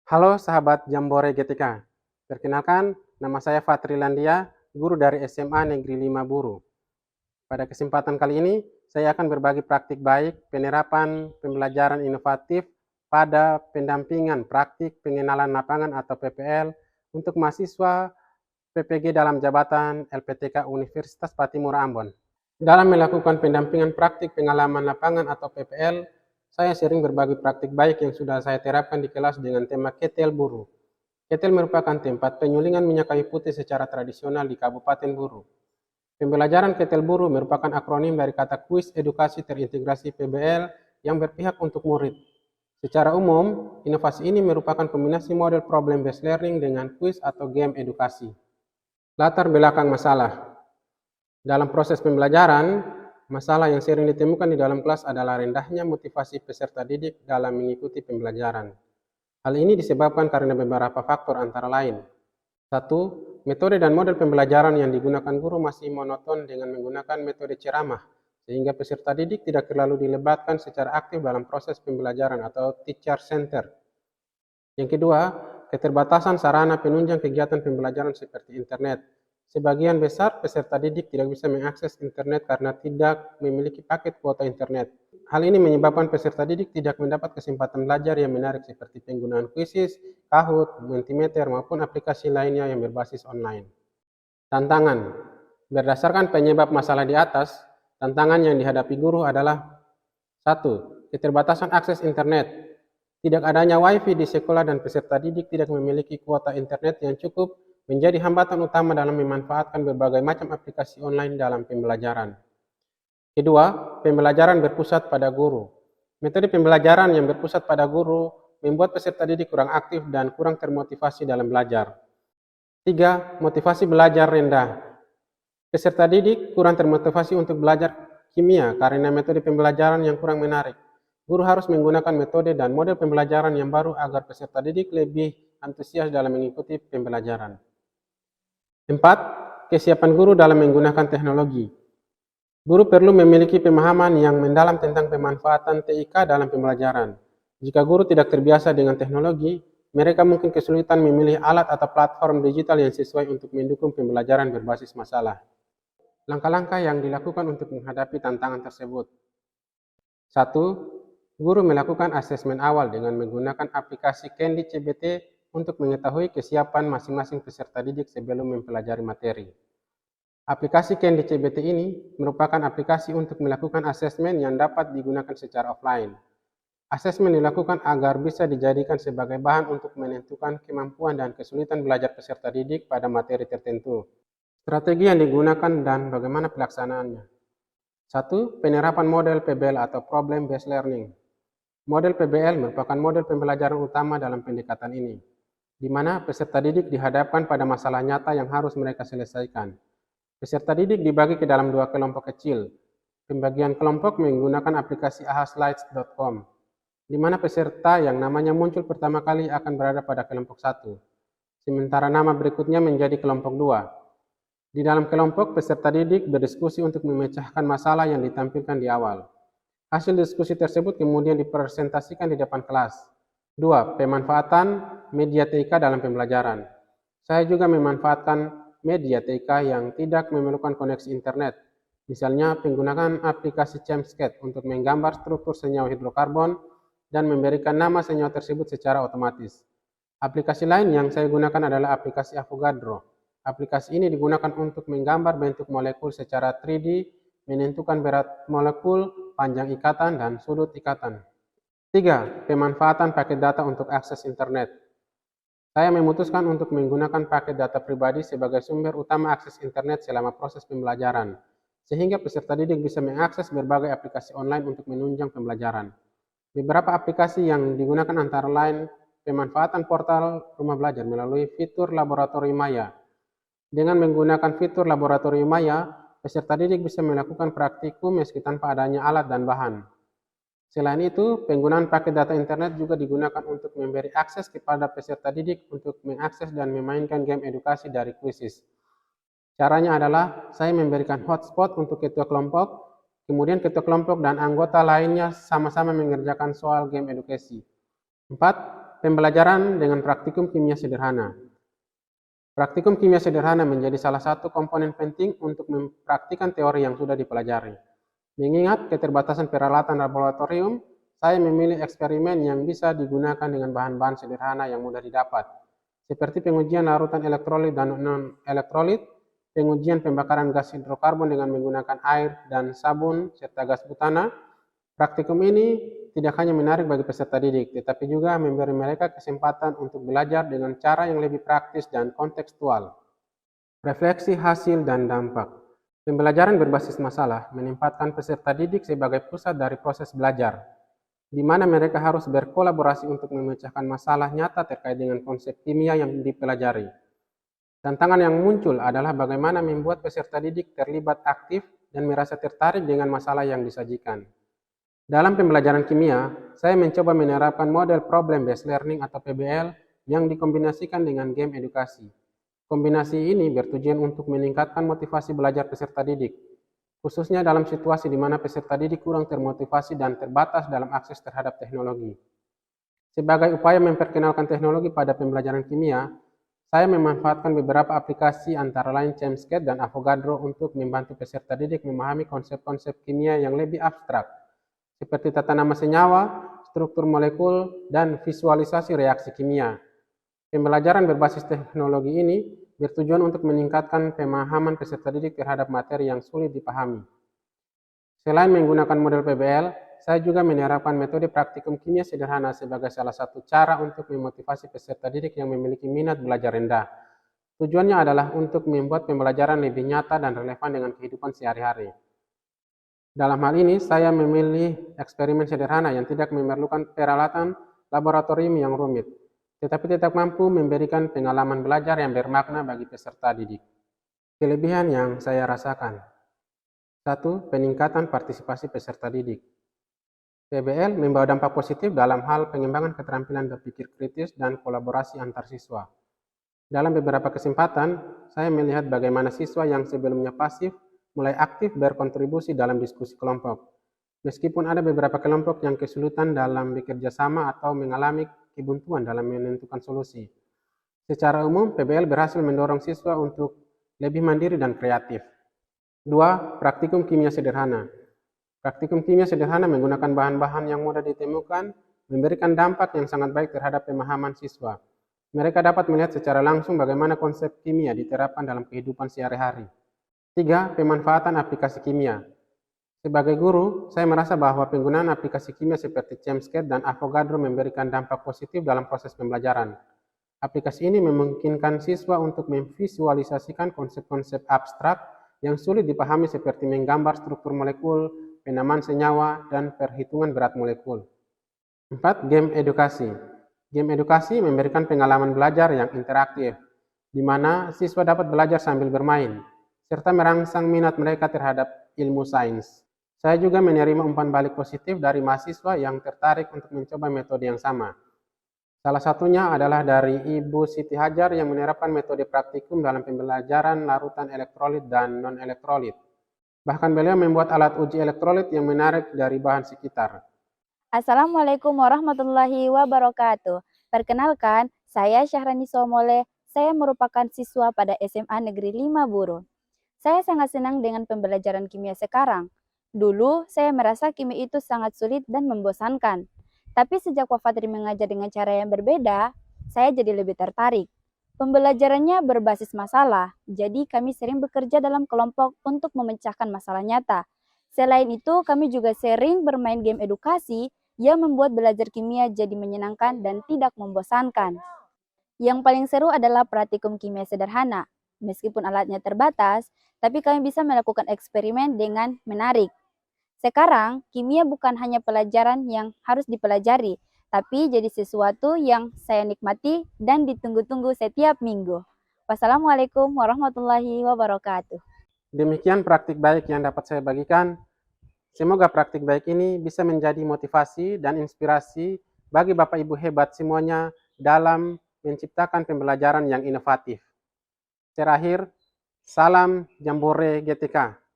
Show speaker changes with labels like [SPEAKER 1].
[SPEAKER 1] Halo sahabat Jambore GTK. Perkenalkan, nama saya Fatrilandia, guru dari SMA Negeri 5 Buru. Pada kesempatan kali ini, saya akan berbagi praktik baik penerapan pembelajaran inovatif pada pendampingan praktik pengenalan lapangan atau PPL untuk mahasiswa PPG dalam jabatan LPTK Universitas Patimura Ambon. Dalam melakukan pendampingan praktik pengalaman lapangan atau PPL, saya sering berbagi praktik baik yang sudah saya terapkan di kelas dengan tema ketel buru. Ketel merupakan tempat penyulingan minyak kayu putih secara tradisional di Kabupaten Buru. Pembelajaran ketel buru merupakan akronim dari kata kuis edukasi terintegrasi PBL yang berpihak untuk murid. Secara umum, inovasi ini merupakan kombinasi model problem-based learning dengan kuis atau game edukasi. Latar belakang masalah. Dalam proses pembelajaran, masalah yang sering ditemukan di dalam kelas adalah rendahnya motivasi peserta didik dalam mengikuti pembelajaran. Hal ini disebabkan karena beberapa faktor antara lain. 1. Metode dan model pembelajaran yang digunakan guru masih monoton dengan menggunakan metode ceramah, sehingga peserta didik tidak terlalu dilibatkan secara aktif dalam proses pembelajaran atau teacher center. Yang kedua, keterbatasan sarana penunjang kegiatan pembelajaran seperti internet. Sebagian besar peserta didik tidak bisa mengakses internet karena tidak memiliki paket kuota internet. Hal ini menyebabkan peserta didik tidak mendapat kesempatan belajar yang menarik seperti penggunaan kuisis, Kahoot, Mentimeter, maupun aplikasi lainnya yang berbasis online. Tantangan. Berdasarkan penyebab masalah di atas, tantangan yang dihadapi guru adalah 1. Keterbatasan akses internet. Tidak adanya wifi di sekolah dan peserta didik tidak memiliki kuota internet yang cukup menjadi hambatan utama dalam memanfaatkan berbagai macam aplikasi online dalam pembelajaran. Kedua, pembelajaran berpusat pada guru. Metode pembelajaran yang berpusat pada guru membuat peserta didik kurang aktif dan kurang termotivasi dalam belajar. 3. Motivasi belajar rendah. Peserta didik kurang termotivasi untuk belajar kimia karena metode pembelajaran yang kurang menarik. Guru harus menggunakan metode dan model pembelajaran yang baru agar peserta didik lebih antusias dalam mengikuti pembelajaran. 4. Kesiapan guru dalam menggunakan teknologi. Guru perlu memiliki pemahaman yang mendalam tentang pemanfaatan TIK dalam pembelajaran. Jika guru tidak terbiasa dengan teknologi, mereka mungkin kesulitan memilih alat atau platform digital yang sesuai untuk mendukung pembelajaran berbasis masalah. Langkah-langkah yang dilakukan untuk menghadapi tantangan tersebut. 1. Guru melakukan asesmen awal dengan menggunakan aplikasi Candy CBT untuk mengetahui kesiapan masing-masing peserta didik sebelum mempelajari materi. Aplikasi Candy CBT ini merupakan aplikasi untuk melakukan asesmen yang dapat digunakan secara offline. Asesmen dilakukan agar bisa dijadikan sebagai bahan untuk menentukan kemampuan dan kesulitan belajar peserta didik pada materi tertentu. Strategi yang digunakan dan bagaimana pelaksanaannya. 1. Penerapan model PBL atau Problem Based Learning. Model PBL merupakan model pembelajaran utama dalam pendekatan ini, di mana peserta didik dihadapkan pada masalah nyata yang harus mereka selesaikan. Peserta didik dibagi ke dalam 2 kelompok kecil. Pembagian kelompok menggunakan aplikasi ahaslides.com, di mana peserta yang namanya muncul pertama kali akan berada pada kelompok 1, sementara nama berikutnya menjadi kelompok 2. Di dalam kelompok, peserta didik berdiskusi untuk memecahkan masalah yang ditampilkan di awal. Hasil diskusi tersebut kemudian dipresentasikan di depan kelas. 2. Pemanfaatan media TIK dalam pembelajaran. Saya juga memanfaatkan media TIK yang tidak memerlukan koneksi internet. Misalnya, penggunaan aplikasi ChemSket untuk menggambar struktur senyawa hidrokarbon dan memberikan nama senyawa tersebut secara otomatis. Aplikasi lain yang saya gunakan adalah aplikasi Avogadro. Aplikasi ini digunakan untuk menggambar bentuk molekul secara 3D, menentukan berat molekul, panjang ikatan, dan sudut ikatan. 3. Pemanfaatan paket data untuk akses internet. Saya memutuskan untuk menggunakan paket data pribadi sebagai sumber utama akses internet selama proses pembelajaran, sehingga peserta didik bisa mengakses berbagai aplikasi online untuk menunjang pembelajaran. Beberapa aplikasi yang digunakan antara lain pemanfaatan portal rumah belajar melalui fitur laboratorium Maya. Dengan menggunakan fitur laboratorium Maya, peserta didik bisa melakukan praktikum meski tanpa adanya alat dan bahan. Selain itu, penggunaan paket data internet juga digunakan untuk memberi akses kepada peserta didik untuk mengakses dan memainkan game edukasi dari kuisis. Caranya adalah saya memberikan hotspot untuk ketua kelompok, kemudian ketua kelompok dan anggota lainnya sama-sama mengerjakan soal game edukasi. 4. pembelajaran dengan praktikum kimia sederhana. Praktikum kimia sederhana menjadi salah satu komponen penting untuk mempraktikkan teori yang sudah dipelajari. Mengingat keterbatasan peralatan laboratorium, saya memilih eksperimen yang bisa digunakan dengan bahan-bahan sederhana yang mudah didapat, seperti pengujian larutan elektrolit dan non-elektrolit, pengujian pembakaran gas hidrokarbon dengan menggunakan air dan sabun serta gas butana. Praktikum ini tidak hanya menarik bagi peserta didik, tetapi juga memberi mereka kesempatan untuk belajar dengan cara yang lebih praktis dan kontekstual. Refleksi hasil dan dampak. Pembelajaran berbasis masalah menempatkan peserta didik sebagai pusat dari proses belajar, di mana mereka harus berkolaborasi untuk memecahkan masalah nyata terkait dengan konsep kimia yang dipelajari. Tantangan yang muncul adalah bagaimana membuat peserta didik terlibat aktif dan merasa tertarik dengan masalah yang disajikan. Dalam pembelajaran kimia, saya mencoba menerapkan model Problem Based Learning atau PBL yang dikombinasikan dengan game edukasi. Kombinasi ini bertujuan untuk meningkatkan motivasi belajar peserta didik, khususnya dalam situasi di mana peserta didik kurang termotivasi dan terbatas dalam akses terhadap teknologi. Sebagai upaya memperkenalkan teknologi pada pembelajaran kimia, saya memanfaatkan beberapa aplikasi antara lain Chemscape dan Avogadro untuk membantu peserta didik memahami konsep-konsep kimia yang lebih abstrak, seperti tata nama senyawa, struktur molekul, dan visualisasi reaksi kimia. Pembelajaran berbasis teknologi ini bertujuan untuk meningkatkan pemahaman peserta didik terhadap materi yang sulit dipahami. Selain menggunakan model PBL, saya juga menerapkan metode praktikum kimia sederhana sebagai salah satu cara untuk memotivasi peserta didik yang memiliki minat belajar rendah. Tujuannya adalah untuk membuat pembelajaran lebih nyata dan relevan dengan kehidupan sehari-hari. Dalam hal ini, saya memilih eksperimen sederhana yang tidak memerlukan peralatan laboratorium yang rumit, tetapi tetap mampu memberikan pengalaman belajar yang bermakna bagi peserta didik. Kelebihan yang saya rasakan. 1. Peningkatan partisipasi peserta didik. PBL membawa dampak positif dalam hal pengembangan keterampilan berpikir kritis dan kolaborasi antar siswa. Dalam beberapa kesempatan, saya melihat bagaimana siswa yang sebelumnya pasif mulai aktif berkontribusi dalam diskusi kelompok. Meskipun ada beberapa kelompok yang kesulitan dalam bekerja sama atau mengalami kebuntuan dalam menentukan solusi. Secara umum, PBL berhasil mendorong siswa untuk lebih mandiri dan kreatif. 2. Praktikum kimia sederhana. Praktikum kimia sederhana menggunakan bahan-bahan yang mudah ditemukan, memberikan dampak yang sangat baik terhadap pemahaman siswa. Mereka dapat melihat secara langsung bagaimana konsep kimia diterapkan dalam kehidupan sehari-hari. 3. Pemanfaatan aplikasi kimia. Sebagai guru, saya merasa bahwa penggunaan aplikasi kimia seperti Chemscape dan Avogadro memberikan dampak positif dalam proses pembelajaran. Aplikasi ini memungkinkan siswa untuk memvisualisasikan konsep-konsep abstrak yang sulit dipahami seperti menggambar struktur molekul, penamaan senyawa, dan perhitungan berat molekul. 4. Game edukasi. Game edukasi memberikan pengalaman belajar yang interaktif, di mana siswa dapat belajar sambil bermain, serta merangsang minat mereka terhadap ilmu sains. Saya juga menerima umpan balik positif dari mahasiswa yang tertarik untuk mencoba metode yang sama. Salah satunya adalah dari Ibu Siti Hajar yang menerapkan metode praktikum dalam pembelajaran larutan elektrolit dan non-elektrolit. Bahkan beliau membuat alat uji elektrolit yang menarik dari bahan sekitar.
[SPEAKER 2] Assalamualaikum warahmatullahi wabarakatuh. Perkenalkan, saya Syahrani Somole. Saya merupakan siswa pada SMA Negeri 5 Buru. Saya sangat senang dengan pembelajaran kimia sekarang. Dulu, saya merasa kimia itu sangat sulit dan membosankan. Tapi sejak Pak Fadri mengajar dengan cara yang berbeda, saya jadi lebih tertarik. Pembelajarannya berbasis masalah, jadi kami sering bekerja dalam kelompok untuk memecahkan masalah nyata. Selain itu, kami juga sering bermain game edukasi yang membuat belajar kimia jadi menyenangkan dan tidak membosankan. Yang paling seru adalah praktikum kimia sederhana. Meskipun alatnya terbatas, tapi kami bisa melakukan eksperimen dengan menarik. Sekarang, kimia bukan hanya pelajaran yang harus dipelajari, tapi jadi sesuatu yang saya nikmati dan ditunggu-tunggu setiap minggu. Wassalamualaikum warahmatullahi wabarakatuh.
[SPEAKER 1] Demikian praktik baik yang dapat saya bagikan. Semoga praktik baik ini bisa menjadi motivasi dan inspirasi bagi Bapak Ibu hebat semuanya dalam menciptakan pembelajaran yang inovatif. Terakhir, salam Jambore GTK.